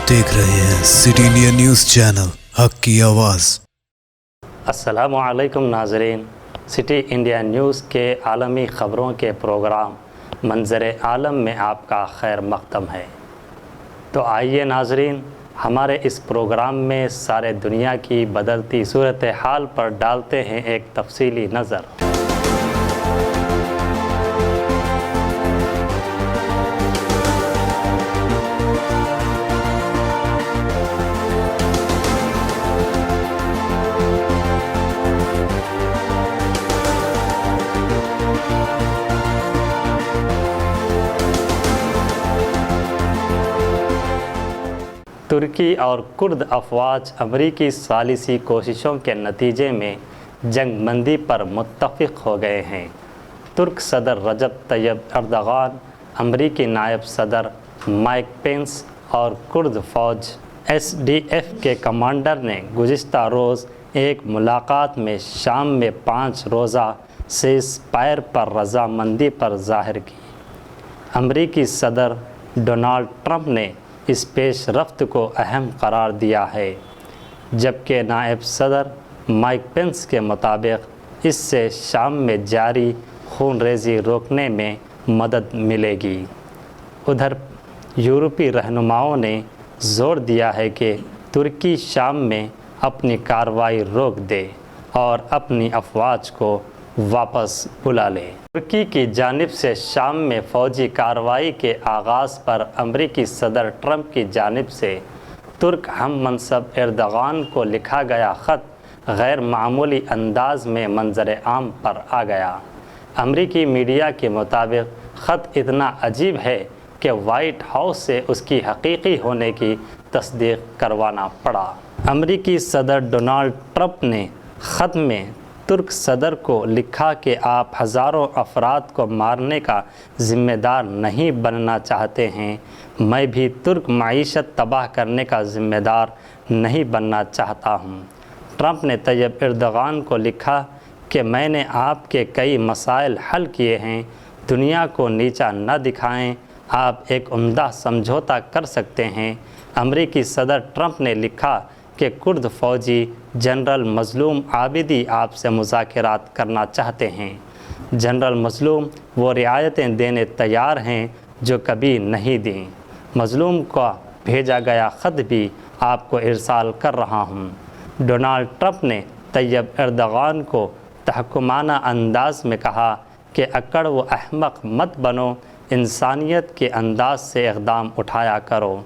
देख रहे हैं सिटी इंडिया न्यूज़ चैनल हक की आवाज़। अस्सलामु अलैकुम नाज़रीन, सिटी इंडिया न्यूज़ के आलमी ख़बरों के प्रोग्राम मंज़र आलम में आपका खैर मक़दम है। तो आइए नाज़रीन, हमारे इस प्रोग्राम में सारे दुनिया की बदलती सूरत हाल पर डालते हैं एक तफसीली नज़र। तुर्की और कुर्द अफवाज अमरीकी सालिसी कोशिशों के नतीजे में जंग बंदी पर मुत्तफ़िक़ हो गए हैं। तुर्क सदर रजब तैयब एर्दोगान, अमरीकी नायब सदर माइक पेंस और कुर्द फ़ौज SDF के कमांडर ने गुज़िश्ता रोज़ एक मुलाकात में शाम में 5 रोज़ा सीज़फायर पर रज़ामंदी पर ज़ाहिर की। अमरीकी सदर डोनाल्ड ट्रंप ने इस पेशरफ्त को अहम करार दिया है, जबकि नायब सदर माइक पेंस के मुताबिक इससे शाम में जारी खूनरेज़ी रोकने में मदद मिलेगी। उधर यूरोपी रहनुमाओं ने ज़ोर दिया है कि तुर्की शाम में अपनी कार्रवाई रोक दे और अपनी अफवाज को वापस बुला ले। तुर्की की जानिब से शाम में फ़ौजी कार्रवाई के आगाज़ पर अमरीकी सदर ट्रंप की जानिब से तुर्क हम मनसब एर्दोगान को लिखा गया ख़त गैर मामूली अंदाज में मंजर आम पर आ गया। अमरीकी मीडिया के मुताबिक ख़त इतना अजीब है कि वाइट हाउस से उसकी हकीकी होने की तस्दीक करवाना पड़ा। अमरीकी सदर डोनाल्ड ट्रंप ने ख़त में तुर्क सदर को लिखा कि आप हज़ारों अफराद को मारने का ज़िम्मेदार नहीं बनना चाहते हैं, मैं भी तुर्क मईशत तबाह करने का ज़िम्मेदार नहीं बनना चाहता हूँ। ट्रंप ने तैयब एर्दोगान को लिखा कि मैंने आपके कई मसाइल हल किए हैं, दुनिया को नीचा न दिखाएं, आप एक उम्दा समझौता कर सकते हैं। अमरीकी सदर ट्रंप ने लिखा कि कुर्द फ़ौजी जनरल मज़लूम आबिदी आपसे मुज़ाकरात करना चाहते हैं। जनरल मज़लूम वो रियायतें देने तैयार हैं जो कभी नहीं दी। मज़लूम का भेजा गया ख़त भी आपको इरसाल कर रहा हूँ। डोनाल्ड ट्रंप ने तैयब एर्दोगान को तहकुमाना अंदाज में कहा कि अकड़ व अहमक मत बनो, इंसानियत के अंदाज से इक़दाम उठाया करो।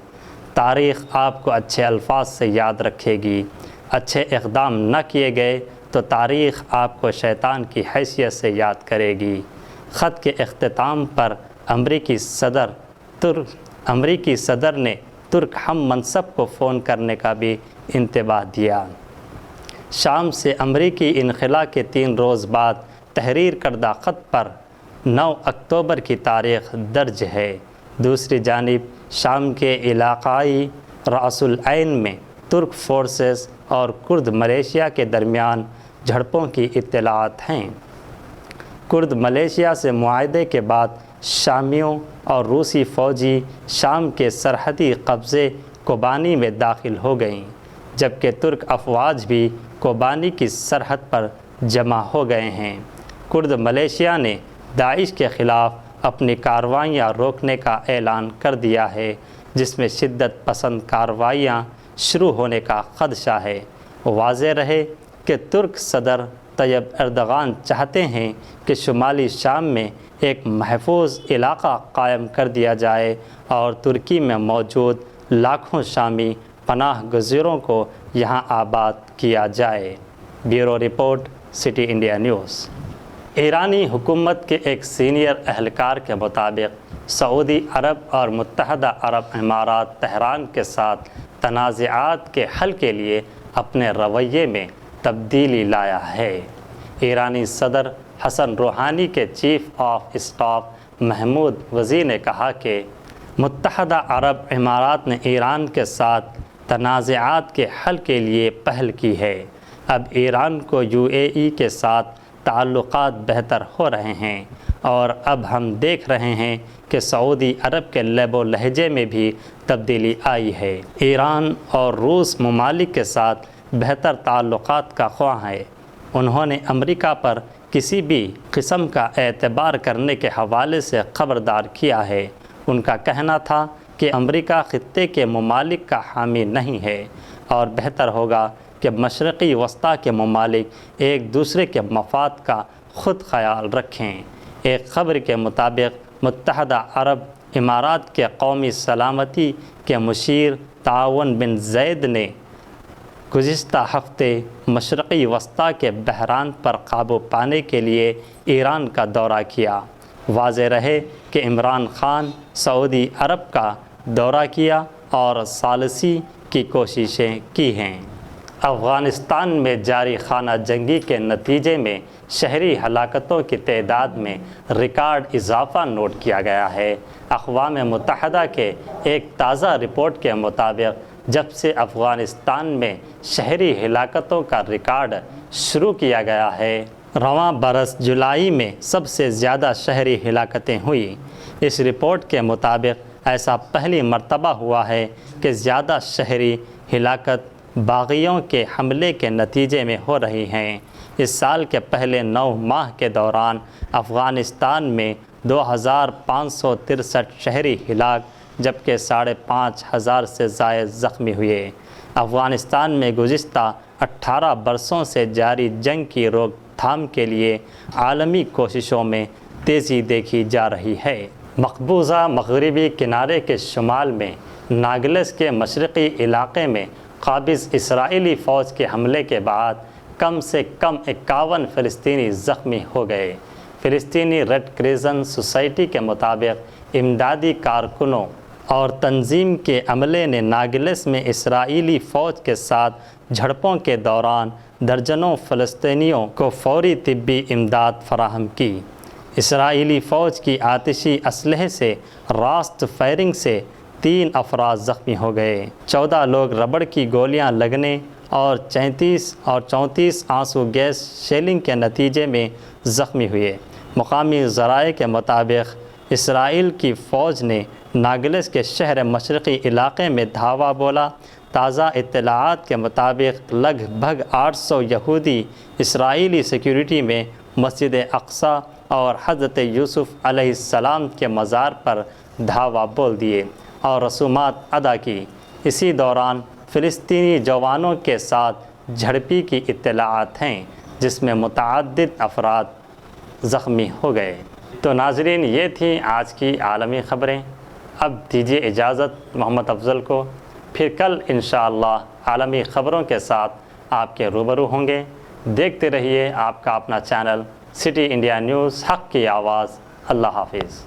तारीख़ आपको अच्छे अल्फाज से याद रखेगी। अच्छे इक़दाम न किए गए तो तारीख़ आपको शैतान की हैसियत से याद करेगी। ख़त के इख्तिताम पर अमरीकी सदर ने तुर्क हम मनसब को फ़ोन करने का भी इंतबाह दिया। शाम से अमरीकी इनख़ला के 3 रोज़ बाद तहरीर करदा ख़त पर 9 अक्टूबर की तारीख़ दर्ज है। दूसरी जानिब शाम के इलाक़ाई रासुल ऐन में तुर्क फोर्सेस और कुर्द मलेशिया के दरमियान झड़पों की इत्तलात हैं। कुर्द मलेशिया से मुआहदे के बाद शामियों और रूसी फ़ौजी शाम के सरहदी कब्ज़े कोबानी में दाखिल हो गईं, जबकि तुर्क अफवाज भी कोबानी की सरहद पर जमा हो गए हैं। कुर्द मलेशिया ने दाइश के ख़िलाफ़ अपनी कार्रवाइयाँ रोकने का ऐलान कर दिया है, जिसमें शिद्दत पसंद कार्रवाइयाँ शुरू होने का ख़दशा है। वाज़ेह रहे कि तुर्क सदर तैयब एर्दोगान चाहते हैं कि शुमाली शाम में एक महफूज इलाक़ा कायम कर दिया जाए और तुर्की में मौजूद लाखों शामी पनाह गुज़ीरों को यहाँ आबाद किया जाए। Bureau report, city India news. ईरानी हुकूमत के एक सीनियर अहलकार के मुताबिक सऊदी अरब और मुत्तहदा अरब इमारात तेहरान के साथ तनाज़ात के हल के लिए अपने रवैये में तब्दीली लाया है। ईरानी सदर हसन रूहानी के चीफ़ ऑफ स्टाफ महमूद वज़ी ने कहा कि मुत्तहदा अरब इमारात ने ईरान के साथ तनाज़ात के हल के लिए पहल की है। अब ईरान को UAE के साथ ताल्लुक़ात बेहतर हो रहे हैं اور اب ہم دیکھ رہے ہیں کہ سعودی عرب کے لب و لہجے میں بھی تبدیلی آئی ہے۔ ایران اور روس ممالک کے ساتھ بہتر تعلقات کا خواہاں ہے۔ انہوں نے امریکہ پر کسی بھی قسم کا اعتبار کرنے کے حوالے سے خبردار کیا ہے۔ ان کا کہنا تھا کہ امریکہ خطے کے ممالک کا حامی نہیں ہے اور بہتر ہوگا کہ مشرقی وسطیٰ کے ممالک ایک دوسرے کے مفاد کا خود خیال رکھیں۔ ایک خبر کے مطابق متحدہ عرب امارات کے قومی سلامتی کے مشیر تعاون بن زید نے گزشتہ ہفتے مشرقی وسطیٰ کے بحران پر قابو پانے کے لیے ایران کا دورہ کیا۔ واضح رہے کہ عمران خان سعودی عرب کا دورہ کیا اور ثالثی کی کوششیں کی ہیں۔ افغانستان میں جاری خانہ جنگی کے نتیجے میں شہری ہلاکتوں کی تعداد میں ریکارڈ اضافہ نوٹ کیا گیا ہے۔ اقوام متحدہ کے ایک تازہ رپورٹ کے مطابق جب سے افغانستان میں شہری ہلاکتوں کا ریکارڈ شروع کیا گیا ہے، رواں برس جولائی میں سب سے زیادہ شہری ہلاکتیں ہوئی۔ اس رپورٹ کے مطابق ایسا پہلی مرتبہ ہوا ہے کہ زیادہ شہری ہلاکت باغیوں کے حملے کے نتیجے میں ہو رہی ہیں۔ اس سال کے پہلے 9 ماہ کے دوران افغانستان میں 2563 شہری ہلاک جبکہ 5500 سے زائد زخمی ہوئے۔ افغانستان میں گزشتہ 18 برسوں سے جاری جنگ کی روک تھام کے لیے عالمی کوششوں میں تیزی دیکھی جا رہی ہے۔ مقبوضہ مغربی کنارے کے شمال میں ناگلس کے مشرقی علاقے میں قابض اسرائیلی فوج کے حملے کے بعد کم سے کم 51 فلسطینی زخمی ہو گئے۔ فلسطینی ریڈ کریسنٹ سوسائٹی کے مطابق امدادی کارکنوں اور تنظیم کے عملے نے ناگلس میں اسرائیلی فوج کے ساتھ جھڑپوں کے دوران درجنوں فلسطینیوں کو فوری طبی امداد فراہم کی۔ اسرائیلی فوج کی آتشی اسلحے سے راست فائرنگ سے 3 افراد زخمی ہو گئے۔ 14 لوگ ربڑ کی گولیاں لگنے اور 34 آنسو گیس شیلنگ کے نتیجے میں زخمی ہوئے۔ مقامی ذرائع کے مطابق اسرائیل کی فوج نے ناگلس کے شہر مشرقی علاقے میں دھاوا بولا۔ تازہ اطلاعات کے مطابق لگ بھگ 800 یہودی اسرائیلی سیکیورٹی میں مسجد اقصی اور حضرت یوسف علیہ السلام کے مزار پر دھاوا بول دیے اور رسومات ادا کی۔ اسی دوران فلسطینی جوانوں کے ساتھ جھڑپی کی اطلاعات ہیں جس میں متعدد افراد زخمی ہو گئے۔ تو ناظرین، یہ تھیں آج کی عالمی خبریں۔ اب دیجیے اجازت محمد افضل کو، پھر کل انشاءاللہ عالمی خبروں کے ساتھ آپ کے روبرو ہوں گے۔ دیکھتے رہیے آپ کا اپنا چینل سٹی انڈیا نیوز، حق کی آواز۔ اللہ حافظ۔